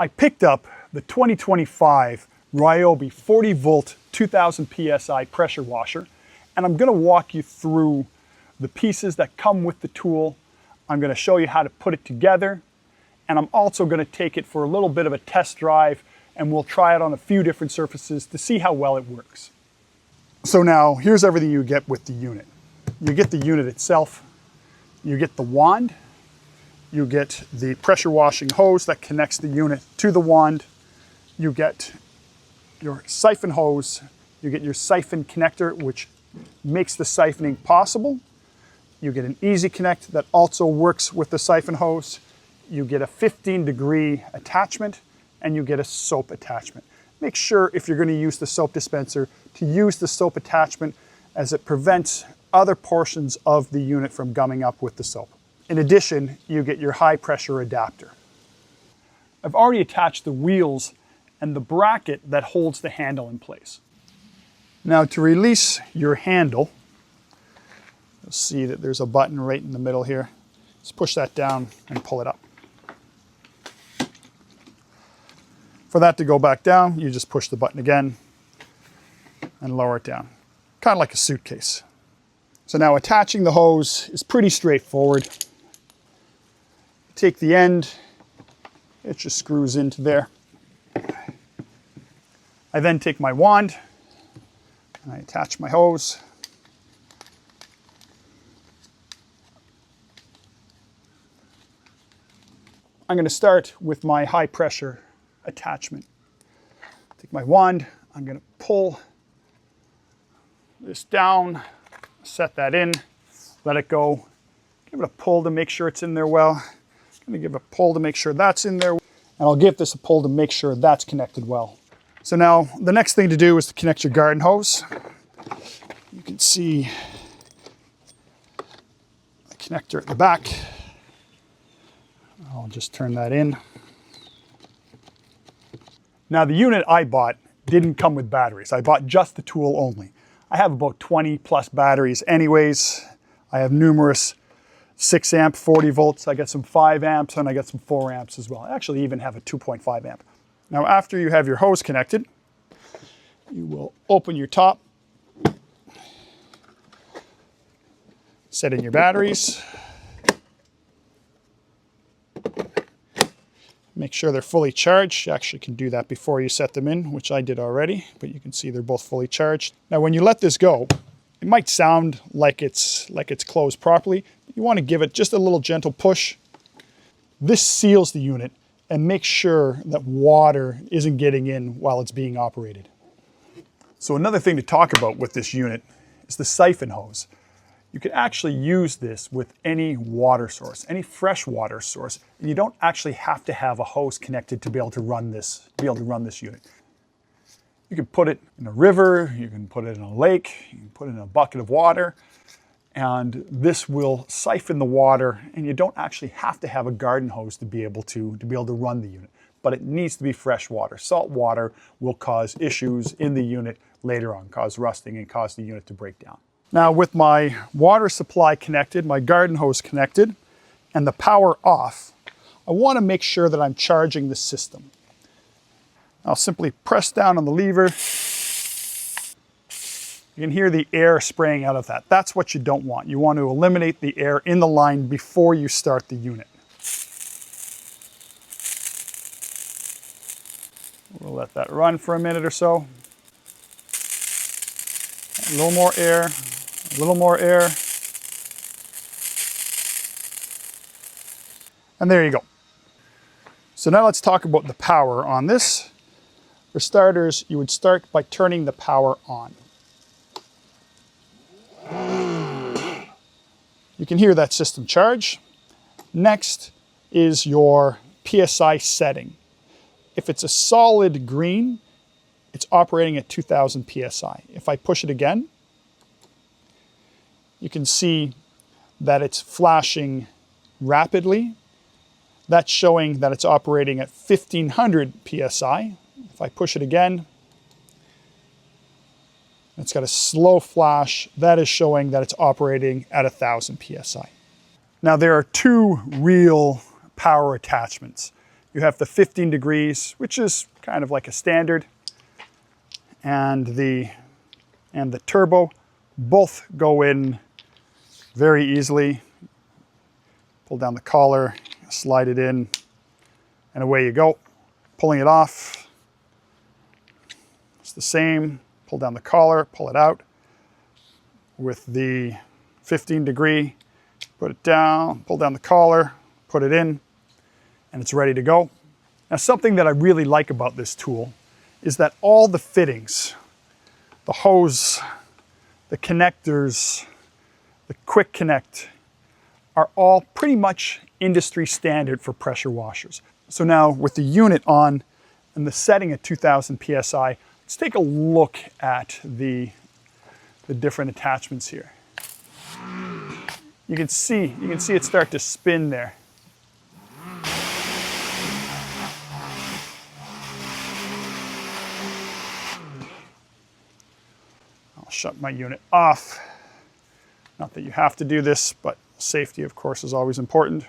I picked up the 2025 Ryobi 40 volt 2000 PSI pressure washer, and I'm gonna walk you through the pieces that come with the tool. I'm gonna show you how to put it together, and I'm also gonna take it for a little bit of a test drive, and we'll try it on a few different surfaces to see how well it works. So now, here's everything you get with the unit. You get the unit itself, you get the wand, you get the pressure washing hose that connects the unit to the wand, you get your siphon hose, you get your siphon connector, which makes the siphoning possible. You get an easy connect that also works with the siphon hose. You get a 15-degree attachment, and you get a soap attachment. Make sure if you're going to use the soap dispenser to use the soap attachment, as it prevents other portions of the unit from gumming up with the soap. In addition, you get your high pressure adapter. I've already attached the wheels and the bracket that holds the handle in place. Now to release your handle, you'll see that there's a button right in the middle here. Just push that down and pull it up. For that to go back down, you just push the button again and lower it down. Kind of like a suitcase. So now attaching the hose is pretty straightforward. Take the end, it just screws into there. I then take my wand and I attach my hose. I'm going to start with my high pressure attachment. Take my wand, I'm going to pull this down, set that in, let it go, give it a pull to make sure it's in there well. I'm going to give it a pull to make sure that's in there, and I'll give this a pull to make sure that's connected well. So now the next thing to do is to connect your garden hose. You can see the connector at the back. I'll just turn that in. Now the unit I bought didn't come with batteries. I bought just the tool only. I have about 20 plus batteries anyways. I have numerous 6 amp, 40 volts. I got some 5 amps and I got some 4 amps as well. I actually even have a 2.5 amp. Now after you have your hose connected, you will open your top, set in your batteries, make sure they're fully charged. You actually can do that before you set them in, which I did already, but you can see they're both fully charged. Now when you let this go, it might sound like it's closed properly. You want to give it just a little gentle push. This seals the unit and makes sure that water isn't getting in while it's being operated. So another thing to talk about with this unit is the siphon hose. You can actually use this with any water source, any fresh water source, and you don't actually have to have a hose connected to be able to run this unit. You can put it in a river, you can put it in a lake, you can put it in a bucket of water, and this will siphon the water, and you don't actually have to have a garden hose to be able to run the unit. But it needs to be fresh water. Salt water will cause issues in the unit later on, cause rusting and cause the unit to break down. Now with my water supply connected, my garden hose connected, and the power off, I want to make sure that I'm charging the system. I'll simply press down on the lever. You can hear the air spraying out of that. That's what you don't want. You want to eliminate the air in the line before you start the unit. We'll let that run for a minute or so. A little more air, a little more air. And there you go. So now let's talk about the power on this. For starters, you would start by turning the power on. You can hear that system charge. Next is your PSI setting. If it's a solid green, it's operating at 2000 PSI. If I push it again, you can see that it's flashing rapidly. That's showing that it's operating at 1500 PSI. If I push it again, it's got a slow flash. That is showing that it's operating at 1000 PSI. Now there are two real power attachments. You have the 15 degrees, which is kind of like a standard, and the turbo. Both go in very easily. Pull down the collar, slide it in, and away you go. Pulling it off, it's the same. Pull down the collar, pull it out. With the 15 degree, put it down, pull down the collar, put it in, and it's ready to go. Now, something that I really like about this tool is that all the fittings, the hose, the connectors, the quick connect, are all pretty much industry standard for pressure washers. So now with the unit on and the setting at 2000 PSI, let's take a look at the different attachments here. You can see it start to spin there. I'll shut my unit off. Not that you have to do this, but safety, of course, is always important.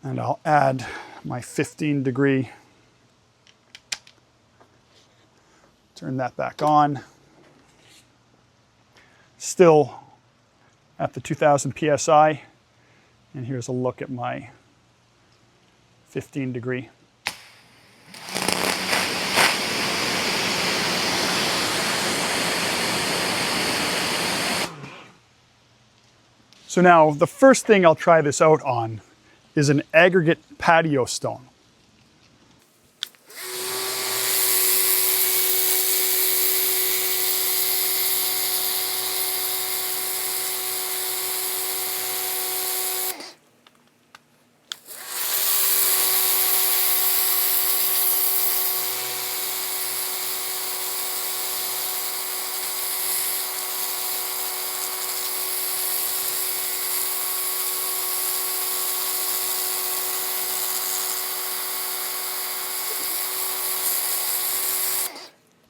And I'll add my 15 degree. Turn that back on. Still at the 2000 PSI. And here's a look at my 15 degree. So now the first thing I'll try this out on is an aggregate patio stone.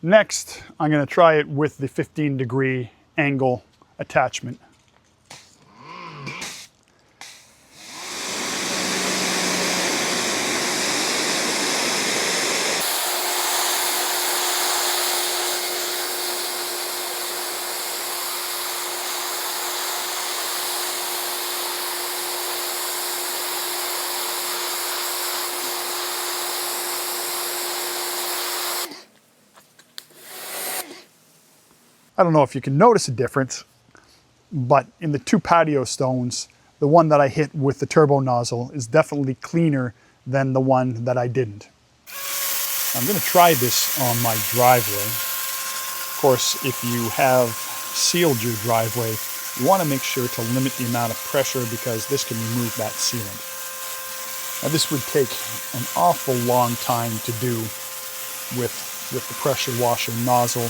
Next, I'm going to try it with the 15 degree angle attachment. I don't know if you can notice a difference, but in the two patio stones, the one that I hit with the turbo nozzle is definitely cleaner than the one that I didn't. I'm going to try this on my driveway. Of course, if you have sealed your driveway, you want to make sure to limit the amount of pressure because this can remove that sealant. Now, this would take an awful long time to do with the pressure washer nozzle.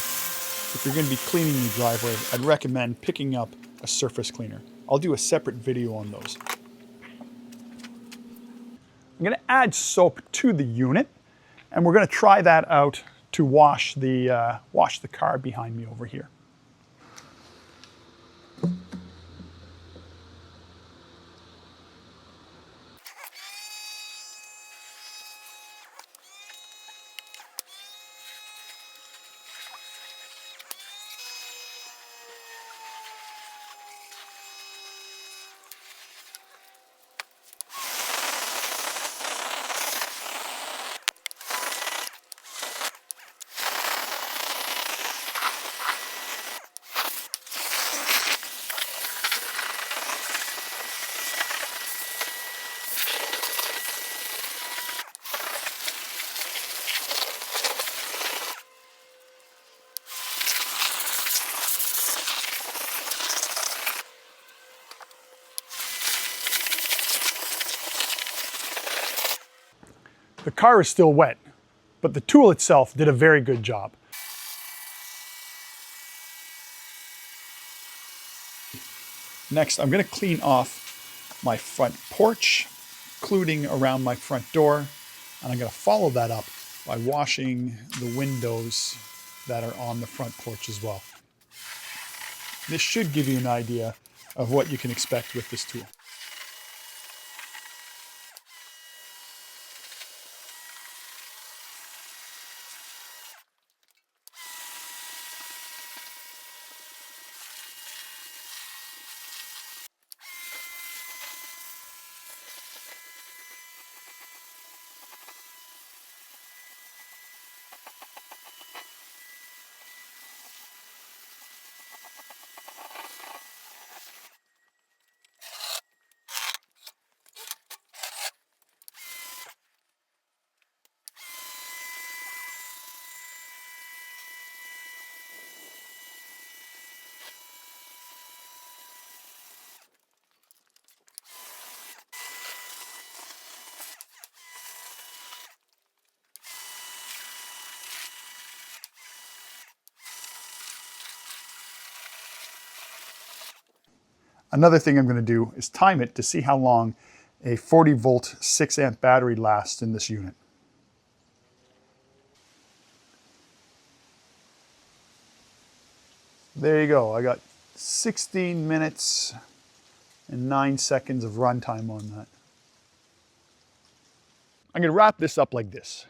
If you're going to be cleaning your driveway, I'd recommend picking up a surface cleaner. I'll do a separate video on those. I'm going to add soap to the unit, and we're going to try that out to wash the car behind me over here. The car is still wet, but the tool itself did a very good job. Next, I'm going to clean off my front porch, including around my front door, and I'm going to follow that up by washing the windows that are on the front porch as well. This should give you an idea of what you can expect with this tool. Another thing I'm going to do is time it to see how long a 40 volt 6 amp battery lasts in this unit. There you go. I got 16 minutes and 9 seconds of runtime on that. I'm going to wrap this up like this.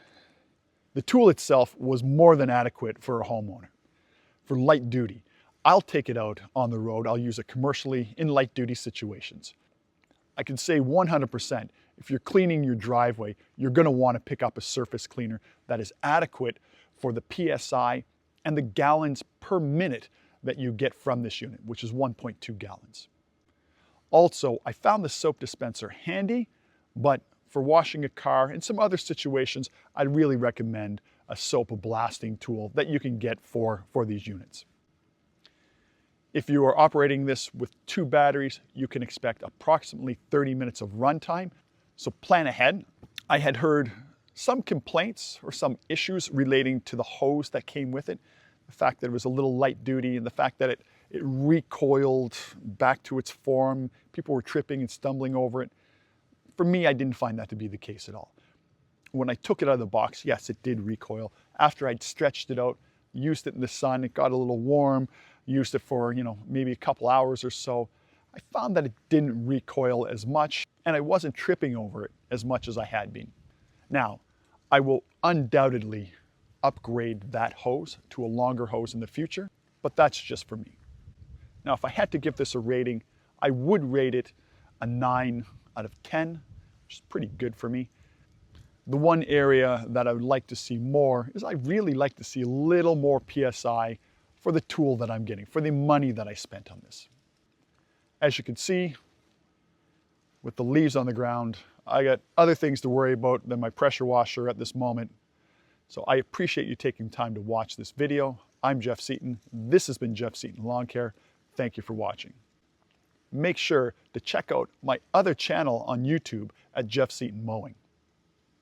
The tool itself was more than adequate for a homeowner, for light duty. I'll take it out on the road. I'll use it commercially in light duty situations. I can say 100%, if you're cleaning your driveway, you're going to want to pick up a surface cleaner that is adequate for the PSI and the gallons per minute that you get from this unit, which is 1.2 gallons. Also, I found the soap dispenser handy, but for washing a car and some other situations, I'd really recommend a soap blasting tool that you can get for these units. If you are operating this with 2 batteries, you can expect approximately 30 minutes of runtime, so plan ahead. I had heard some complaints or some issues relating to the hose that came with it, the fact that it was a little light duty and the fact that it recoiled back to its form. People were tripping and stumbling over it. For me, I didn't find that to be the case at all. When I took it out of the box, yes, it did recoil. After I'd stretched it out, used it in the sun, it got a little warm, used it for, maybe a couple hours or so, I found that it didn't recoil as much and I wasn't tripping over it as much as I had been. Now, I will undoubtedly upgrade that hose to a longer hose in the future, but that's just for me. Now, if I had to give this a rating, I would rate it a 9 out of 10, which is pretty good for me. The one area that I would like to see more is I really like to see a little more PSI for the tool that I'm getting, for the money that I spent on this. As you can see, with the leaves on the ground, I got other things to worry about than my pressure washer at this moment. So I appreciate you taking time to watch this video. I'm Jeff Seaton. This has been Jeff Seaton Lawn Care. Thank you for watching. Make sure to check out my other channel on YouTube at Jeff Seaton Mowing.